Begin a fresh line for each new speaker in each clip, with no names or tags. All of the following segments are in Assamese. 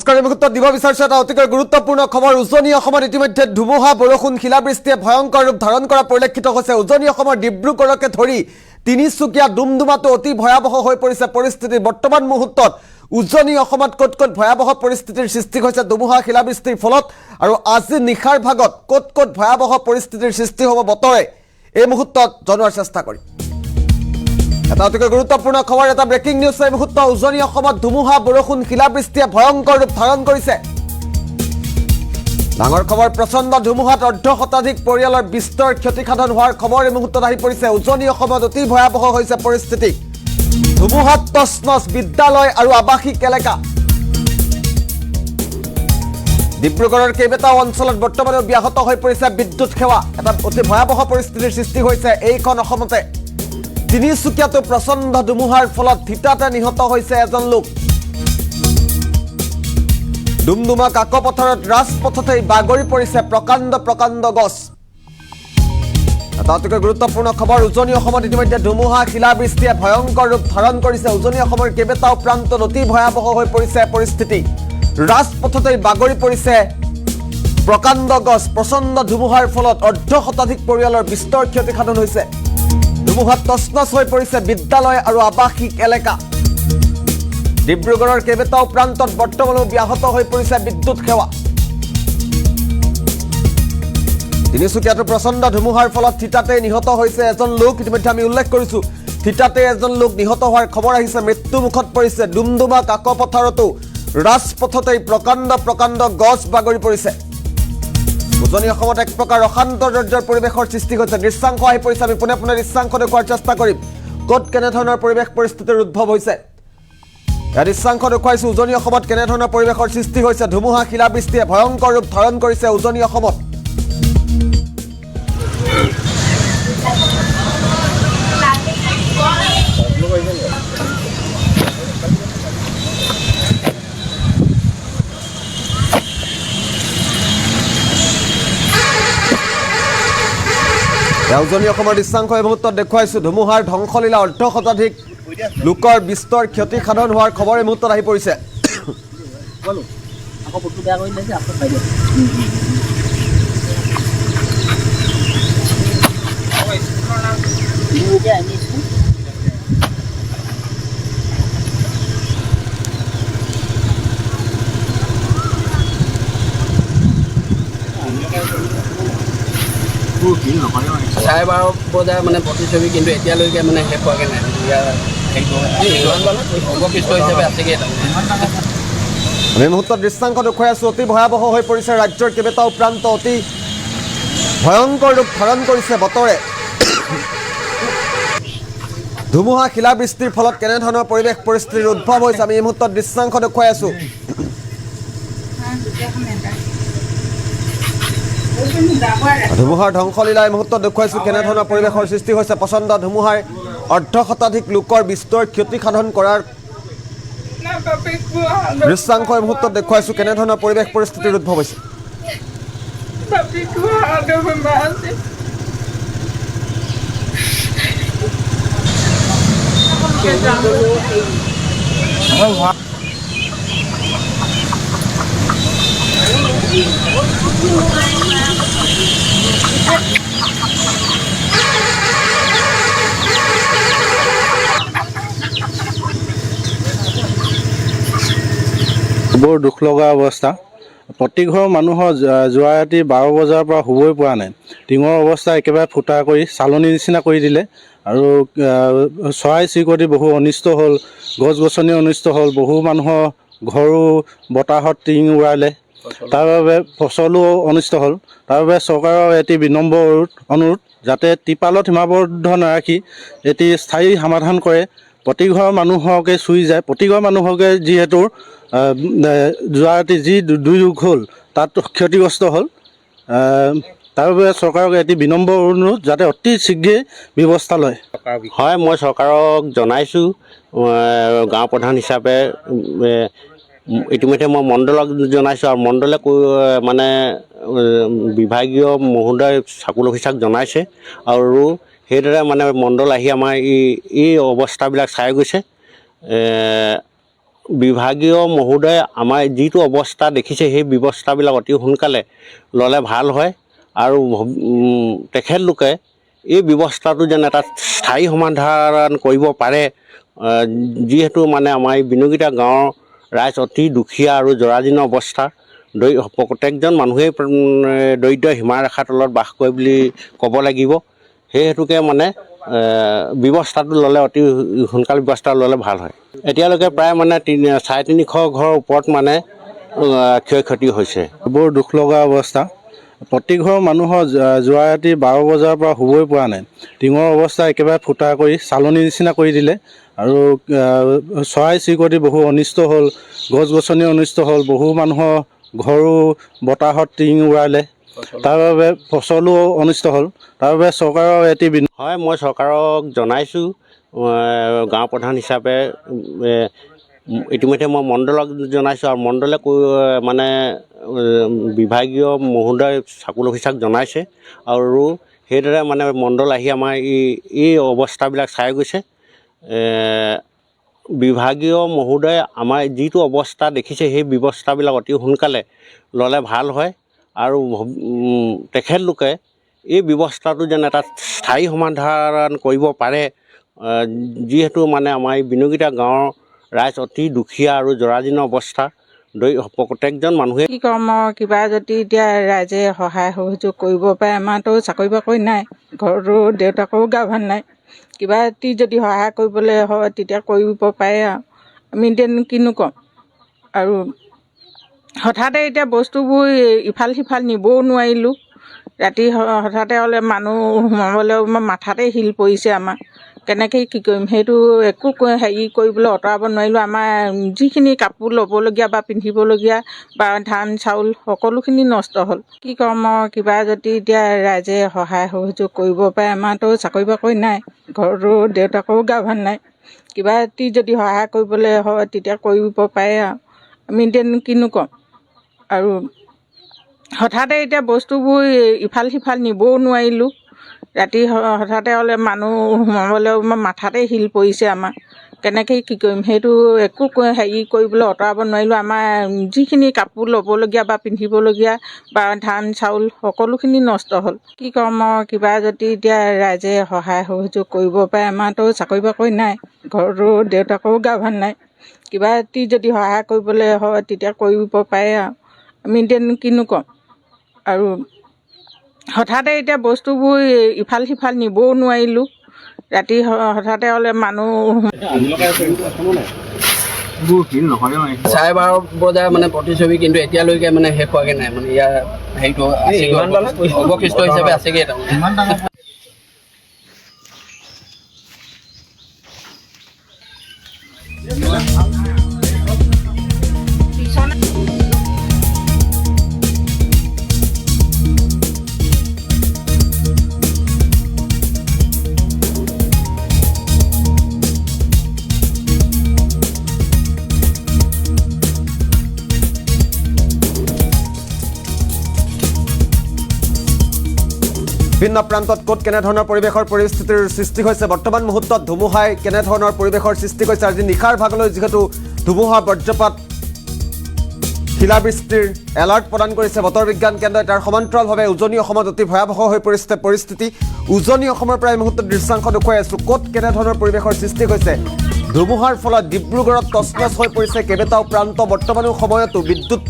মুহূৰ্তত দিব বিচাৰিছো এটা অতিকৈ গুৰুত্বপূৰ্ণ খবৰ। উজনি অসমত ইতিমধ্যে ধুমুহা বৰষুণ শিলাবৃষ্টিয়ে ভয়ংকৰ ৰূপ ধাৰণ কৰা পৰিলক্ষিত হৈছে। উজনি অসমৰ ডিব্ৰুগড়কে ধৰি তিনিচুকীয়া ডুমডুমাটো অতি ভয়াৱহ হৈ পৰিছে পৰিস্থিতি। বৰ্তমান মুহূৰ্তত উজনি অসমত ক'ত ক'ত ভয়াৱহ পৰিস্থিতিৰ সৃষ্টি হৈছে ধুমুহা শিলাবৃষ্টিৰ ফলত, আৰু আজি নিশাৰ ভাগত ক'ত ক'ত ভয়াৱহ পৰিস্থিতিৰ সৃষ্টি হ'ব বতৰে, এই মুহূৰ্তত জনোৱাৰ চেষ্টা কৰিম। এটা অতিকৈ গুৰুত্বপূৰ্ণ খবৰ, এটা ব্ৰেকিং নিউজ এই মুহূৰ্ত। উজনি অসমত ধুমুহা বৰষুণ শিলাবৃষ্টিয়ে ভয়ংকৰ ৰূপ ধাৰণ কৰিছে। ডাঙৰ খবৰ, প্ৰচণ্ড ধুমুহাত অৰ্ধশতাধিক পৰিয়ালৰ বিস্তৰ ক্ষতিসাধন হোৱাৰ খবৰ এই মুহূৰ্তত আহি পৰিছে। উজনি অসমত অতি ভয়াৱহ হৈছে পৰিস্থিতি। ধুমুহাত তছনছ বিদ্যালয় আৰু আৱাসিক এলেকা। ডিব্ৰুগড়ৰ কেইবাটাও অঞ্চলত বৰ্তমানে ব্যাহত হৈ পৰিছে বিদ্যুৎ সেৱা। এটা অতি ভয়াৱহ পৰিস্থিতিৰ সৃষ্টি হৈছে এইখন অসমতে। তিনিচুকীয়াতো প্ৰচণ্ড ধুমুহাৰ ফলত থিতাতে নিহত হৈছে এজন লোক। ডুমডুমা কাকপথাৰত ৰাজপথতেই বাগৰি পৰিছে প্ৰকাণ্ড প্ৰকাণ্ড গছ। এটা অতিকৈ গুৰুত্বপূৰ্ণ খবৰ, উজনি অসমত ইতিমধ্যে ধুমুহা শিলাবৃষ্টিয়ে ভয়ংকৰ ৰূপ ধাৰণ কৰিছে। উজনি অসমৰ কেইবাটাও প্ৰান্তত অতি ভয়াৱহ হৈ পৰিছে পৰিস্থিতি। ৰাজপথতেই বাগৰি পৰিছে প্ৰকাণ্ড গছ। প্ৰচণ্ড ধুমুহাৰ ফলত অৰ্ধশতাধিক পৰিয়ালৰ বিস্তৰ ক্ষতিসাধন হৈছে। ধুমুহাত তছনছ হৈ পৰিছে বিদ্যালয় আৰু আৱাসিক এলেকা। ডিব্ৰুগড়ৰ কেইবাটাও প্ৰান্তত বৰ্তমানো ব্যাহত হৈ পৰিছে বিদ্যুৎ সেৱা। তিনিচুকীয়াতো প্ৰচণ্ড ধুমুহাৰ ফলত থিতাতে নিহত হৈছে এজন লোক। ইতিমধ্যে আমি উল্লেখ কৰিছো, থিতাতে এজন লোক নিহত হোৱাৰ খবৰ আহিছে, মৃত্যুমুখত পৰিছে। ডুমডুমা কাকপথাৰতো ৰাজপথতেই প্ৰকাণ্ড প্ৰকাণ্ড গছ বাগৰি পৰিছে। উজনি অসমত এক প্ৰকাৰ অশান্ত দৰ্জৰ পৰিৱেশৰ সৃষ্টি হৈছে। দৃশ্যাংশ আহি পৰিছে, আমি পোনে পোনে দৃশ্যাংশ দেখুওৱাৰ চেষ্টা কৰিম ক'ত কেনেধৰণৰ পৰিৱেশ পৰিস্থিতিৰ উদ্ভৱ হৈছে। এই দৃশ্যাংশ দেখুৱাইছো উজনি অসমত কেনেধৰণৰ পৰিৱেশৰ সৃষ্টি হৈছে। ধুমুহা শিলাবৃষ্টিয়ে ভয়ংকৰ ৰূপ ধাৰণ কৰিছে উজনি অসমত। উজনি অসমৰ দৃশ্যাংশ এই মুহূৰ্তত দেখুৱাইছো। ধুমুহাৰ ধ্বংসলীলা, অৰ্ধশতাধিক লোকৰ বিস্তৰ ক্ষতিসাধন হোৱাৰ খবৰ এই মুহূৰ্তত আহি পৰিছে।
চাৰে 12 বজাৰ মানে প্ৰতিচ্ছবি, কিন্তু এতিয়ালৈকে মানে শেষ হোৱাকৈ নাই। অৱশিষ্ট হিচাপে আছেগৈ।
এই মুহূৰ্তত দৃশ্যাংশ দেখুৱাই আছো, অতি ভয়াৱহ হৈ পৰিছে ৰাজ্যৰ কেইবাটাও প্ৰান্ত। অতি ভয়ংকৰ ৰূপ ধাৰণ কৰিছে বতৰে। ধুমুহা শিলাবৃষ্টিৰ ফলত কেনেধৰণৰ পৰিৱেশ পৰিস্থিতিৰ উদ্ভৱ হৈছে আমি এই মুহূৰ্তত দৃশ্যাংশ দেখুৱাই আছো। ধুমুহাৰ ধ্বংসলীলা এই মুহূৰ্তত দেখুৱাইছো কেনেধৰণৰ পৰিৱেশৰ সৃষ্টি হৈছে। প্ৰচণ্ড ধুমুহাৰ অৰ্ধশতাধিক লোকৰ বিস্তৰ ক্ষতিসাধন কৰাৰ দৃশ্যাংশ এই মুহূৰ্তত দেখুৱাইছো কেনেধৰণৰ পৰিৱেশ পৰিস্থিতিৰ উদ্ভৱ হৈছে।
বৰ দুখ লগা অৱস্থা। প্ৰতি ঘৰৰ মানুহৰ যোৱা ৰাতি 12 বজাৰ পৰা শুবই পৰা নাই। টিঙৰ অৱস্থা একেবাৰে ফুটা কৰি চালনী নিচিনা কৰি দিলে, আৰু চৰাই চিৰিকটি বহু অনিষ্ট হ'ল, গছ গছনি অনিষ্ট হ'ল, বহু মানুহৰ ঘৰো বতাহত টিং উৰালে, তাৰ বাবে ফচলো অনিষ্ট হ'ল। তাৰ বাবে চৰকাৰৰ এটি বিনম্ৰ অনুৰোধ, যাতে টিপালত সীমাবদ্ধ নাৰাখি এটি স্থায়ী সমাধান কৰে। প্ৰতি ঘৰৰ মানুহকে চুই যায়। প্ৰতি ঘৰ মানুহকে যিহেতু যোৱা ৰাতি যি দুৰ্যোগ হ'ল তাত ক্ষতিগ্ৰস্ত হ'ল, তাৰ বাবে চৰকাৰক এটি বিনম্ৰ অনুৰোধ, যাতে অতি শীঘ্ৰেই ব্যৱস্থা লয়।
হয়, মই চৰকাৰক জনাইছোঁ। গাঁও প্ৰধান হিচাপে ইতিমধ্যে মই মণ্ডলক জনাইছোঁ, আৰু মণ্ডলে মানে বিভাগীয় মহোদয় চাকুল অফিচাৰক জনাইছে, আৰু সেইদৰে মানে মণ্ডল আহি আমাৰ এই অৱস্থাবিলাক চাই গৈছে। বিভাগীয় মহোদয়ে আমাৰ যিটো অৱস্থা দেখিছে সেই ব্যৱস্থাবিলাক অতি সোনকালে ল'লে ভাল হয় আৰু তেখেতলোকে এই ব্যৱস্থাটো যেন এটা স্থায়ী সমাধান কৰিব পাৰে। যিহেতু মানে আমাৰ এই বিনুগীতা গাঁৱৰ ৰাইজ অতি দুখীয়া আৰু জৰাজীৰ্ণ অৱস্থা। প্ৰত্যেকজন মানুহেই দৰিদ্ৰ সীমাৰেখাৰ তলত বাস কৰে বুলি ক'ব লাগিব। সেই হেতুকে মানে ব্যৱস্থাটো ল'লে অতি সোনকালে ব্যৱস্থা ল'লে ভাল হয়। এতিয়ালৈকে প্ৰায় মানে 350 ঘৰৰ ওপৰত মানে ক্ষয় ক্ষতি হৈছে।
বৰ দুখ লগা অৱস্থা। প্ৰতি ঘৰৰ মানুহৰ যোৱা ৰাতি 12 বজাৰ পৰা শুবই পৰা নাই। টিঙৰ অৱস্থা একেবাৰে ফুটা কৰি চালনী নিচিনা কৰি দিলে আৰু চৰাই চিৰিকটি বহু অনিষ্ট হ'ল, গছ গছনি অনিষ্ট হ'ল, বহু মানুহৰ ঘৰো বতাহত টিং উৰালে, তাৰ বাবে ফচলো অনিষ্ট হ'ল। তাৰ বাবে চৰকাৰৰ এটি
হয়, মই চৰকাৰক জনাইছোঁ। গাঁও প্ৰধান হিচাপে ইতিমধ্যে মই মণ্ডলক জনাইছোঁ আৰু মণ্ডলে মানে বিভাগীয় মহোদয় চাকুল অফিচাৰক জনাইছে আৰু সেইদৰে মানে মণ্ডল আহি আমাৰ এই অৱস্থাবিলাক চাই গৈছে। বিভাগীয় মহোদয়ে আমাৰ যিটো অৱস্থা দেখিছে সেই ব্যৱস্থাবিলাক অতি সোনকালে ল'লে ভাল হয় আৰু তেখেতলোকে এই ব্যৱস্থাটো যেন এটা স্থায়ী সমাধান কৰিব পাৰে। যিহেতু মানে আমাৰ এই বিনুগীতা গাঁৱৰ ৰাইজ অতি দুখীয়া আৰু জৰাজীৰ্ণ অৱস্থা। প্ৰত্যেকজন মানুহে
কি কম কিবা যদি এতিয়া ৰাইজে সহায় সহযোগ কৰিব পাৰে। আমাৰতো চাকৰি বাকৰি নাই, ঘৰতো দেউতাকৰো গা ভাল নাই। কিবা এটি যদি সহায় কৰিবলৈ হয় তেতিয়া কৰিব পাৰে আৰু আমি এতিয়া কিনো ক'ম। আৰু হঠাতে এতিয়া বস্তুবোৰ ইফাল সিফাল নিবও নোৱাৰিলোঁ। ৰাতি হঠাতে হ'লে মানুহ সোমাবলৈ মাথাতে শিল পৰিছে আমাৰ। কেনেকৈ কি কৰিম সেইটো একো হেৰি কৰিবলৈ আঁতৰাব নোৱাৰিলোঁ। আমাৰ যিখিনি কাপোৰ ল'বলগীয়া বা পিন্ধিবলগীয়া বা ধান চাউল সকলোখিনি নষ্ট হ'ল। কি ক'ম কিবা যদি এতিয়া ৰাইজে সহায় সহযোগ কৰিব পাৰে। আমাৰতো চাকৰি বাকৰি নাই, ঘৰতো দেউতাকৰো গা ভাল নাই। কিবা এটি যদি সহায় কৰিবলৈ হয় তেতিয়া কৰিব পাৰে আৰু আমি এতিয়া কিনো ক'ম। আৰু হঠাতে এতিয়া বস্তুবোৰ ইফাল সিফাল নিবও নোৱাৰিলোঁ। ৰাতি হঠাতে হ'লে মানুহ সোমাবলৈ মাথাতে শিল পৰিছে আমাৰ। কেনেকৈ কি কৰিম সেইটো একো হেৰি কৰিবলৈ আঁতৰাব নোৱাৰিলোঁ। আমাৰ যিখিনি কাপোৰ ল'বলগীয়া বা পিন্ধিবলগীয়া বা ধান চাউল সকলোখিনি নষ্ট হ'ল। কি ক'ম কিবা যদি এতিয়া ৰাইজে সহায় সহযোগ কৰিব পাৰে। আমাৰতো চাকৰি বাকৰি নাই, ঘৰতো দেউতাকৰো গা ভাল নাই। কিবা এটি যদি সহায় কৰিবলৈ হয় তেতিয়া কৰিব পাৰে আৰু আমি এতিয়া কিনো ক'ম। আৰু হঠাতে এতিয়া বস্তুবোৰ ইফাল সিফাল নিবও নোৱাৰিলোঁ। ৰাতি হঠাতে হ'লে মানুহ
12:30 বজাৰ মানে প্ৰতিচ্ছবি, কিন্তু এতিয়ালৈকে মানে শেষ হোৱাকৈ নাই। মানে ইয়াৰ হেৰিটো অৱশিষ্ট হিচাপে আছেগৈ তাৰমানে।
ভিন্ন প্ৰান্তত ক'ত কেনেধৰণৰ পৰিৱেশৰ পৰিস্থিতিৰ সৃষ্টি হৈছে। বৰ্তমান মুহূৰ্তত ধুমুহাই কেনেধৰণৰ পৰিৱেশৰ সৃষ্টি কৰিছে। আজি নিশাৰ ভাগলৈ যিহেতু ধুমুহা বজ্ৰপাত শিলাবৃষ্টিৰ এলাৰ্ট প্ৰদান কৰিছে বতৰ বিজ্ঞান কেন্দ্ৰই, তাৰ সমান্তৰালভাৱে উজনি অসমত অতি ভয়াৱহ হৈ পৰিছে পৰিস্থিতি। উজনি অসমৰ প্ৰায় মুহূৰ্তত দৃশ্যাংশ দেখুৱাই আছোঁ ক'ত কেনেধৰণৰ পৰিৱেশৰ সৃষ্টি হৈছে। ধুমুহাৰ ফলত ডিব্ৰুগড়ত তছনছ হৈ পৰিছে কেইবাটাও প্ৰান্ত। বৰ্তমানো সময়তো বিদ্যুৎ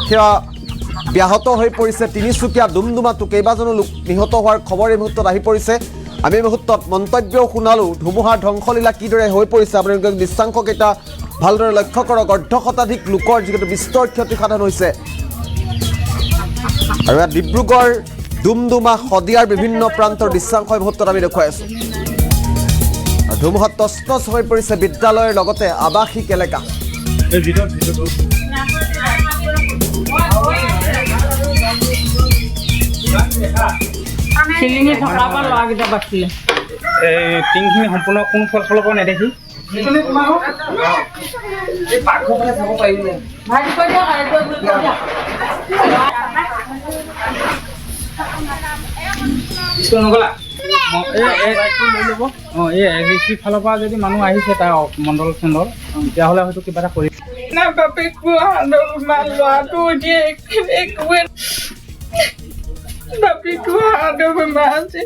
সেৱা ব্যাহত হৈ পৰিছে। তিনিচুকীয়া ডুমডুমাতো কেইবাজনো লোক নিহত হোৱাৰ খবৰ এই মুহূৰ্তত আহি পৰিছে। আমি এই মুহূৰ্তত মন্তব্যও শুনালোঁ ধুমুহাৰ ধ্বংসলীলা কিদৰে হৈ পৰিছে। আপোনালোকে দৃশ্যাংশকেইটা ভালদৰে লক্ষ্য কৰক। অৰ্ধশতাধিক লোকৰ যিহেতু বিস্তৰ ক্ষতিসাধন হৈছে। আৰু ইয়াত ডিব্ৰুগড় ডুমডুমা শদিয়াৰ বিভিন্ন প্ৰান্তৰ দৃশ্যাংশ এই মুহূৰ্তত আমি দেখুৱাই আছোঁ। ধুমুহাত তছনছ হৈ পৰিছে বিদ্যালয়ৰ লগতে আৱাসিক এলেকা।
চিলিঙি থকাৰ পৰা ল'ৰাকেইটা বাচিলে। এই টিংখিনি সম্পূৰ্ণ কোনো ফলৰ পৰা নেদেখি নগলা। এই এ জি চি ফালৰ পৰা যদি মানুহ আহিছে তাৰ মণ্ডল চণ্ডল তেতিয়াহ'লে হয়তো কিবা এটা কৰি
না বাপেকো হাতৰ বেমাৰ ল'ৰাটো এতিয়া একোৱে বাপেকো হাতৰ বেমাৰ আছে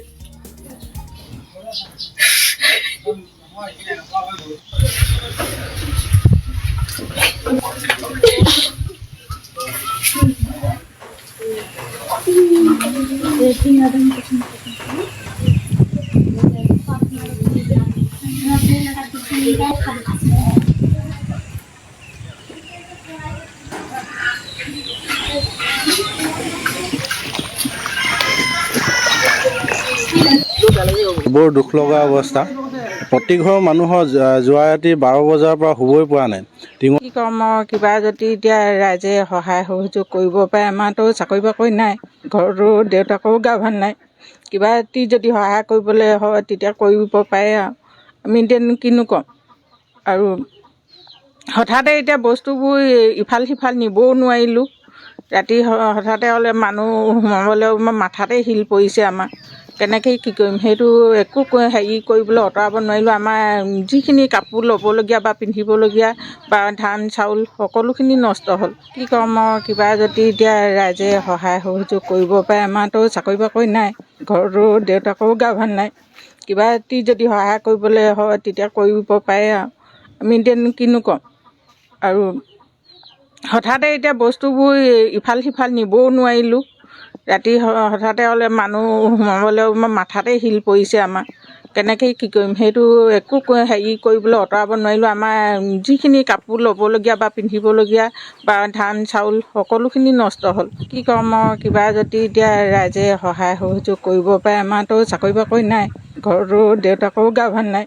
বৰ দুখ লগা অৱস্থা প্ৰতি ঘৰৰ মানুহৰ যোৱা ৰাতি 12 বজাৰ পৰা শুবই পৰা নাই টিঙৰ
কি কম কিবা যদি এতিয়া ৰাইজে সহায় সহযোগ কৰিব পাৰে আমাৰতো চাকৰি বাকৰি নাই ঘৰতো দেউতাকৰো গা ভাল নাই কিবা এটি যদি সহায় কৰিবলৈ হয় তেতিয়া কৰিব পাৰে আৰু আমি এতিয়া কিনো ক'ম আৰু হঠাতে এতিয়া বস্তুবোৰ ইফাল সিফাল নিবও নোৱাৰিলোঁ ৰাতি হঠাতে হ'লে মানুহ সোমাবলৈ মাথাতে শিল পৰিছে আমাৰ কেনেকৈ কি কৰিম সেইটো একো হেৰি কৰিবলৈ আঁতৰাব নোৱাৰিলোঁ আমাৰ যিখিনি কাপোৰ ল'বলগীয়া বা পিন্ধিবলগীয়া বা ধান চাউল সকলোখিনি নষ্ট হ'ল কি ক'ম কিবা যদি এতিয়া ৰাইজে সহায় সহযোগ কৰিব পাৰে আমাৰতো চাকৰি বাকৰি নাই ঘৰতো দেউতাকৰো গা ভাল নাই কিবা এটি যদি সহায় কৰিবলৈ হয় তেতিয়া কৰিব পাৰে আৰু আমি এতিয়া কিনো ক'ম আৰু হঠাতে এতিয়া বস্তুবোৰ ইফাল সিফাল নিবও নোৱাৰিলোঁ ৰাতি হঠাতে হ'লে মানুহ সোমাবলৈ মাথাতে শিল পৰিছে আমাৰ কেনেকৈ কি কৰিম সেইটো একো হেৰি কৰিবলৈ আঁতৰাব নোৱাৰিলোঁ আমাৰ যিখিনি কাপোৰ ল'বলগীয়া বা পিন্ধিবলগীয়া বা ধান চাউল সকলোখিনি নষ্ট হ'ল কি ক'ম কিবা যদি এতিয়া ৰাইজে সহায় সহযোগ কৰিব পাৰে আমাৰতো চাকৰি বাকৰি নাই ঘৰতো দেউতাকৰো গা ভাল নাই